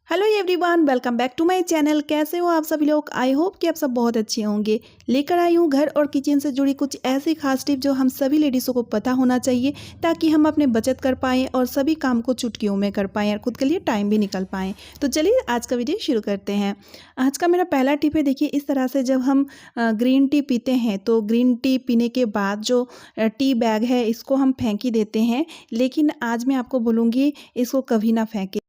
Hello everyone, welcome back to my channel. कैसे हो आप सभी लोग? आई होप कि आप सब बहुत अच्छे होंगे। लेकर आई हूँ घर और किचन से जुड़ी कुछ ऐसी खास टिप जो हम सभी लेडीज़ों को पता होना चाहिए, ताकि हम अपने बचत कर पाएँ और सभी काम को चुटकियों में कर पाएँ और खुद के लिए टाइम भी निकल पाएँ। तो चलिए आज का वीडियो शुरू करते हैं। आज का मेरा पहला टिप है, देखिए इस तरह से जब हम ग्रीन टी पीते हैं तो ग्रीन टी पीने के बाद जो टी बैग है इसको हम फेंक ही देते हैं। लेकिन आज मैं आपको बोलूँगी इसको कभी ना फेंकें,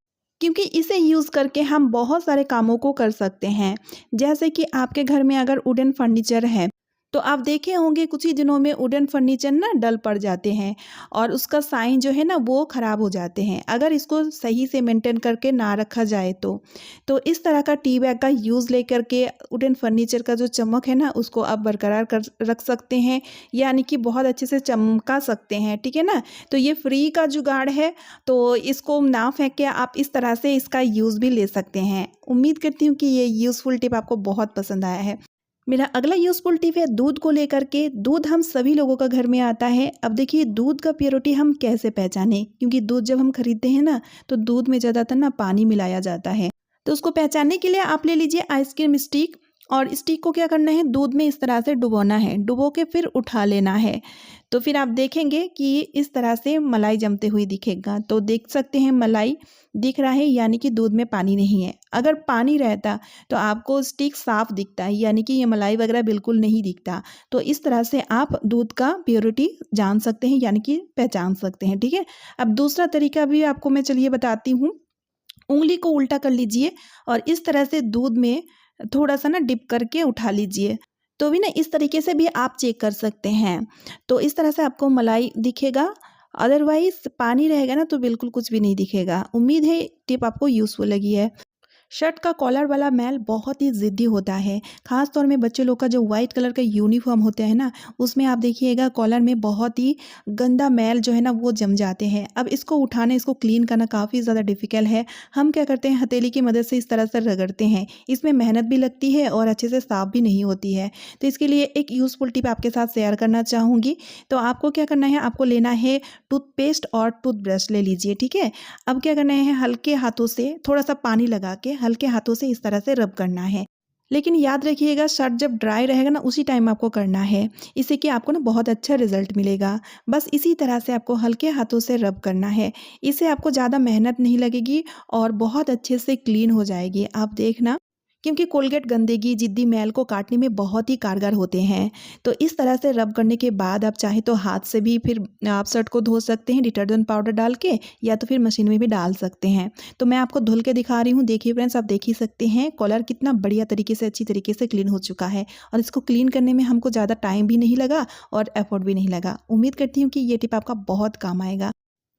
क्योंकि इसे यूज़ करके हम बहुत सारे कामों को कर सकते हैं। जैसे कि आपके घर में अगर वुडन फर्नीचर है, तो आप देखे होंगे कुछ ही दिनों में वुडन फर्नीचर ना डल पड़ जाते हैं और उसका साइन जो है ना वो ख़राब हो जाते हैं, अगर इसको सही से मेंटेन करके ना रखा जाए तो इस तरह का टी बैग का यूज़ लेकर के वुडन फर्नीचर का जो चमक है ना उसको आप बरकरार कर रख सकते हैं, यानी कि बहुत अच्छे से चमका सकते हैं। ठीक है ना? तो ये फ्री का जुगाड़ है, तो इसको ना फेंक के आप इस तरह से इसका यूज़ भी ले सकते हैं। उम्मीद करती हूँ कि ये यूज़फुल टिप आपको बहुत पसंद आया है। मेरा अगला यूज़फुल टिप है दूध को लेकर के। दूध हम सभी लोगों का घर में आता है। अब देखिए दूध का प्योरिटी हम कैसे पहचानें, क्योंकि दूध जब हम खरीदते हैं ना तो दूध में ज़्यादातर ना पानी मिलाया जाता है। तो उसको पहचानने के लिए आप ले लीजिए आइसक्रीम स्टिक, और स्टिक को क्या करना है, दूध में इस तरह से डुबोना है, डुबो के फिर उठा लेना है। तो फिर आप देखेंगे कि इस तरह से मलाई जमते हुए दिखेगा। तो देख सकते हैं मलाई दिख रहा है, यानी कि दूध में पानी नहीं है। अगर पानी रहता तो आपको स्टिक साफ दिखता है, यानी कि ये मलाई वगैरह बिल्कुल नहीं दिखता। तो इस तरह से आप दूध का प्योरिटी जान सकते हैं, यानी कि पहचान सकते हैं। ठीक है? अब दूसरा तरीका भी आपको मैं चलिए बताती हूँ। उंगली को उल्टा कर लीजिए और इस तरह से दूध में थोड़ा सा ना डिप करके उठा लीजिए, तो भी ना इस तरीके से भी आप चेक कर सकते हैं। तो इस तरह से आपको मलाई दिखेगा, अदरवाइज पानी रहेगा ना तो बिल्कुल कुछ भी नहीं दिखेगा। उम्मीद है टिप आपको यूज़फुल लगी है। शर्ट का कॉलर वाला मैल बहुत ही ज़िद्दी होता है, ख़ास तौर में बच्चे लोग का जो वाइट कलर का यूनिफॉर्म होता है ना, उसमें आप देखिएगा कॉलर में बहुत ही गंदा मैल जो है ना वो जम जाते हैं। अब इसको उठाने, इसको क्लीन करना काफ़ी ज़्यादा डिफ़िकल्ट है। हम क्या करते हैं, हथेली की मदद से इस तरह से रगड़ते हैं। इसमें मेहनत भी लगती है और अच्छे से साफ़ भी नहीं होती है। तो इसके लिए एक यूज़फुल टिप आपके साथ शेयर करना चाहूँगी। तो आपको क्या करना है, आपको लेना है टूथपेस्ट और टूथब्रश ले लीजिए। ठीक है? अब क्या करना है, हल्के हाथों से थोड़ा सा पानी लगा के हल्के हाथों से इस तरह से रब करना है। लेकिन याद रखिएगा शर्ट जब ड्राई रहेगा ना उसी टाइम आपको करना है, इससे कि आपको ना बहुत अच्छा रिजल्ट मिलेगा। बस इसी तरह से आपको हल्के हाथों से रब करना है। इससे आपको ज़्यादा मेहनत नहीं लगेगी और बहुत अच्छे से क्लीन हो जाएगी। आप देखना, क्योंकि कोलगेट गंदगी, जिद्दी मैल को काटने में बहुत ही कारगर होते हैं। तो इस तरह से रब करने के बाद आप चाहे तो हाथ से भी फिर आप शर्ट को धो सकते हैं डिटर्जेंट पाउडर डाल के, या तो फिर मशीन में भी डाल सकते हैं। तो मैं आपको धुल के दिखा रही हूँ। देखिए फ्रेंड्स, आप देख ही सकते हैं कॉलर कितना बढ़िया तरीके से, अच्छी तरीके से क्लीन हो चुका है, और इसको क्लीन करने में हमको ज़्यादा टाइम भी नहीं लगा और एफर्ट भी नहीं लगा। उम्मीद करती हूँ कि ये टिप आपका बहुत काम आएगा।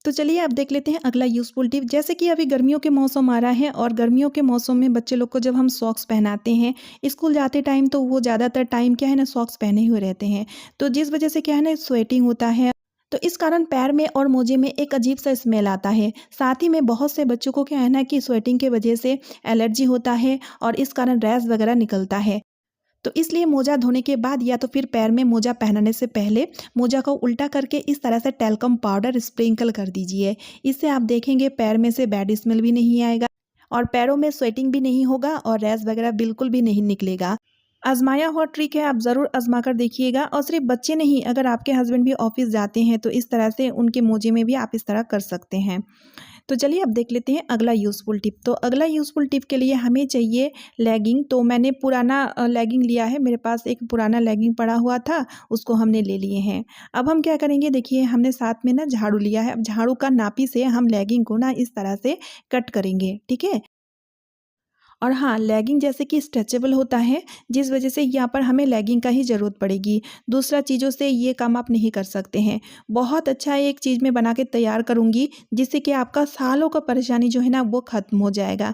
तो चलिए अब देख लेते हैं अगला यूज़फुल टिप। जैसे कि अभी गर्मियों के मौसम आ रहा है, और गर्मियों के मौसम में बच्चे लोग को जब हम सॉक्स पहनाते हैं स्कूल जाते टाइम, तो वो ज़्यादातर टाइम क्या है ना सॉक्स पहने हुए रहते हैं। तो जिस वजह से क्या है ना स्वेटिंग होता है, तो इस कारण पैर में और मोजे में एक अजीब सा स्मेल आता है। साथ ही में बहुत से बच्चों को क्या है ना कि स्वेटिंग के वजह से एलर्जी होता है और इस कारण रैश वगैरह निकलता है। तो इसलिए मोजा धोने के बाद या तो फिर पैर में मोजा पहनने से पहले मोजा को उल्टा करके इस तरह से टैल्कम पाउडर स्प्रिंकल कर दीजिए। इससे आप देखेंगे पैर में से बैड स्मेल भी नहीं आएगा और पैरों में स्वेटिंग भी नहीं होगा और रैश वगैरह बिल्कुल भी नहीं निकलेगा। आजमाया हुआ ट्रिक है, आप ज़रूर आजमा कर देखिएगा। और सिर्फ बच्चे नहीं, अगर आपके हस्बैंड भी ऑफिस जाते हैं तो इस तरह से उनके मोजे में भी आप इस तरह कर सकते हैं। तो चलिए अब देख लेते हैं अगला यूज़फुल टिप। तो अगला यूज़फुल टिप के लिए हमें चाहिए लेगिंग। तो मैंने पुराना लेगिंग लिया है, मेरे पास एक पुराना लेगिंग पड़ा हुआ था, उसको हमने ले लिए हैं। अब हम क्या करेंगे, देखिए हमने साथ में ना झाड़ू लिया है। अब झाड़ू का नापी से हम लेगिंग को ना इस तरह से कट करेंगे। ठीक है? और हाँ, लेगिंग जैसे कि स्ट्रेचेबल होता है, जिस वजह से यहाँ पर हमें लेगिंग का ही ज़रूरत पड़ेगी। दूसरा चीज़ों से ये काम आप नहीं कर सकते हैं। बहुत अच्छा एक चीज़ मैं बना के तैयार करूँगी, जिससे कि आपका सालों का परेशानी जो है ना वो ख़त्म हो जाएगा।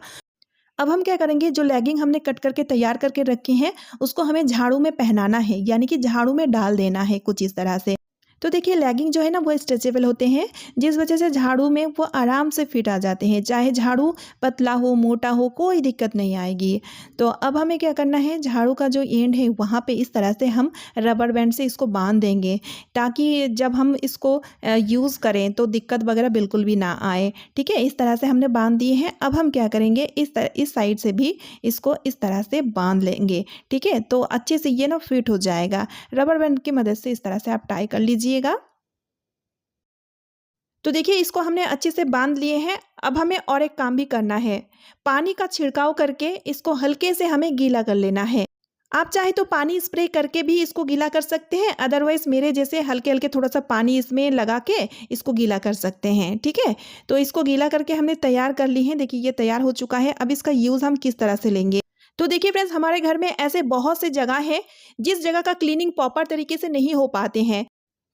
अब हम क्या करेंगे, जो लेगिंग हमने कट करके तैयार करके रखे हैं उसको हमें झाड़ू में पहनाना है, यानी कि झाड़ू में डाल देना है कुछ इस तरह से। तो देखिए लेगिंग जो है ना वो स्ट्रेचेबल होते हैं, जिस वजह से झाड़ू में वो आराम से फिट आ जाते हैं, चाहे झाड़ू पतला हो मोटा हो कोई दिक्कत नहीं आएगी। तो अब हमें क्या करना है, झाड़ू का जो एंड है वहाँ पे इस तरह से हम रबर बैंड से इसको बांध देंगे, ताकि जब हम इसको यूज़ करें तो दिक्कत वगैरह बिल्कुल भी ना आए। ठीक है, इस तरह से हमने बांध दिए हैं। अब हम क्या करेंगे, इस साइड से भी इसको इस तरह से बांध लेंगे। ठीक है, तो अच्छे से ये ना फिट हो जाएगा। रबर बैंड की मदद से इस तरह से आप टाई कर लीजिएगा। तो देखिए इसको हमने अच्छे से बांध लिए हैं। अब हमें और एक काम भी करना है, पानी का छिड़काव करके इसको हल्के से हमें गीला कर लेना है। आप चाहे तो पानी स्प्रे करके भी इसको गीला कर सकते हैं, अदरवाइज मेरे जैसे हल्के हल्के थोड़ा सा पानी इसमें लगा के इसको गीला कर सकते हैं। ठीक है, तो इसको गीला करके हमने तैयार कर ली है। देखिए ये तैयार हो चुका है। अब इसका यूज़ हम किस तरह से लेंगे, तो देखिए फ्रेंड्स, हमारे घर में ऐसे बहुत से जगह है जिस जगह का क्लीनिंग प्रॉपर तरीके से नहीं हो पाते हैं,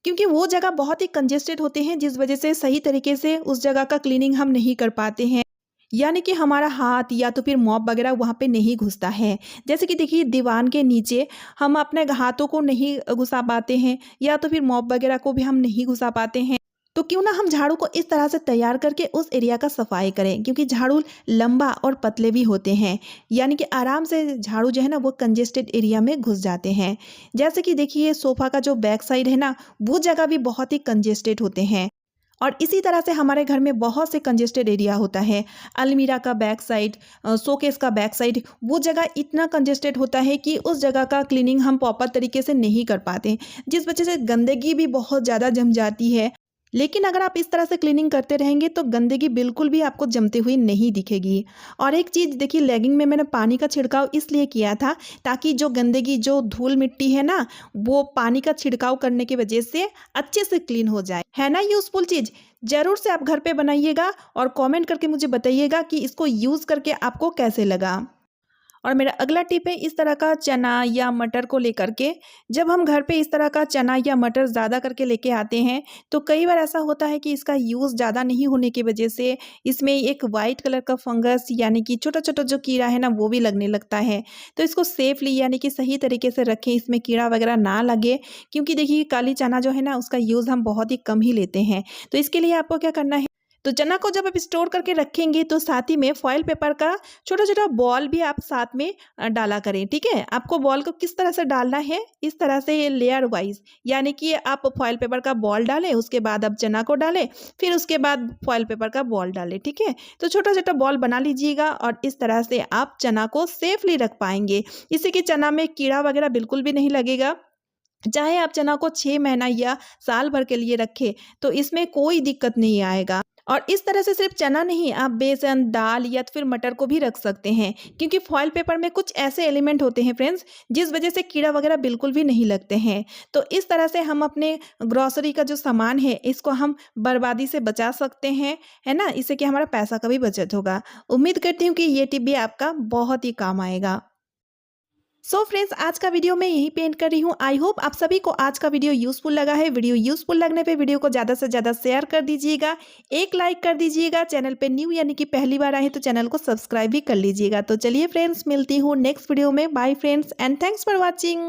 क्योंकि वो जगह बहुत ही कंजेस्टेड होते हैं, जिस वजह से सही तरीके से उस जगह का क्लीनिंग हम नहीं कर पाते हैं। यानी कि हमारा हाथ या तो फिर मॉप वगैरह वहाँ पे नहीं घुसता है। जैसे कि देखिए दीवान के नीचे हम अपने हाथों को नहीं घुसा पाते हैं, या तो फिर मॉप वगैरह को भी हम नहीं घुसा पाते हैं। तो क्यों ना हम झाड़ू को इस तरह से तैयार करके उस एरिया का सफाई करें, क्योंकि झाड़ू लंबा और पतले भी होते हैं, यानी कि आराम से झाड़ू जो है ना वो कंजेस्टेड एरिया में घुस जाते हैं। जैसे कि देखिए सोफ़ा का जो बैक साइड है ना, वो जगह भी बहुत ही कंजेस्टेड होते हैं। और इसी तरह से हमारे घर में बहुत से कंजेस्टेड एरिया होता है। अलमीरा का बैक साइड, शोकेस का बैक साइड, वो जगह इतना कंजेस्टेड होता है कि उस जगह का क्लीनिंग हम प्रॉपर तरीके से नहीं कर पाते, जिस वजह से गंदगी भी बहुत ज़्यादा जम जाती है। लेकिन अगर आप इस तरह से क्लीनिंग करते रहेंगे तो गंदगी बिल्कुल भी आपको जमती हुई नहीं दिखेगी। और एक चीज़ देखिए, लेगिंग में मैंने पानी का छिड़काव इसलिए किया था ताकि जो गंदगी, जो धूल मिट्टी है ना, वो पानी का छिड़काव करने की वजह से अच्छे से क्लीन हो जाए। है ना यूज़फुल चीज़? ज़रूर से आप घर पे बनाइएगा और कमेंट करके मुझे बताइएगा कि इसको यूज़ करके आपको कैसे लगा। और मेरा अगला टिप है, इस तरह का चना या मटर को लेकर के, जब हम घर पे इस तरह का चना या मटर ज़्यादा करके लेके आते हैं तो कई बार ऐसा होता है कि इसका यूज़ ज़्यादा नहीं होने की वजह से इसमें एक वाइट कलर का फंगस यानी कि छोटा छोटा जो कीड़ा है ना वो भी लगने लगता है। तो इसको सेफली यानी कि सही तरीके से रखें, इसमें कीड़ा वगैरह ना लगे, क्योंकि देखिए काली चना जो है ना उसका यूज़ हम बहुत ही कम ही लेते हैं। तो इसके लिए आपको क्या करना है, तो चना को जब आप स्टोर करके रखेंगे तो साथ ही में फॉइल पेपर का छोटा छोटा बॉल भी आप साथ में डाला करें। ठीक है, आपको बॉल को किस तरह से डालना है, इस तरह से ये लेयर वाइज, यानी कि आप फॉइल पेपर का बॉल डालें, उसके बाद आप चना को डालें, फिर उसके बाद फॉइल पेपर का बॉल डालें। ठीक है, तो छोटा छोटा बॉल बना लीजिएगा और इस तरह से आप चना को सेफली रख पाएंगे। इससे कि चना में कीड़ा वगैरह बिल्कुल भी नहीं लगेगा। चाहे आप चना को 6 महीना या साल भर के लिए रखें तो इसमें कोई दिक्कत नहीं आएगा। और इस तरह से सिर्फ चना नहीं, आप बेसन, दाल या तो फिर मटर को भी रख सकते हैं, क्योंकि फॉइल पेपर में कुछ ऐसे एलिमेंट होते हैं फ्रेंड्स जिस वजह से कीड़ा वगैरह बिल्कुल भी नहीं लगते हैं। तो इस तरह से हम अपने ग्रोसरी का जो सामान है इसको हम बर्बादी से बचा सकते हैं, है ना। इससे कि हमारा पैसा का भी बचत होगा। उम्मीद करती हूँ कि ये टिप भी आपका बहुत ही काम आएगा। सो फ्रेंड्स, आज का वीडियो मैं यही पेंट कर रही हूँ। आई होप आप सभी को आज का वीडियो यूजफुल लगा है। वीडियो यूजफुल लगने पे वीडियो को ज़्यादा से ज़्यादा शेयर कर दीजिएगा, एक लाइक कर दीजिएगा। चैनल पे न्यू यानी कि पहली बार आए तो चैनल को सब्सक्राइब भी कर लीजिएगा। तो चलिए फ्रेंड्स, मिलती हूँ नेक्स्ट वीडियो में। Bye friends and thanks for watching.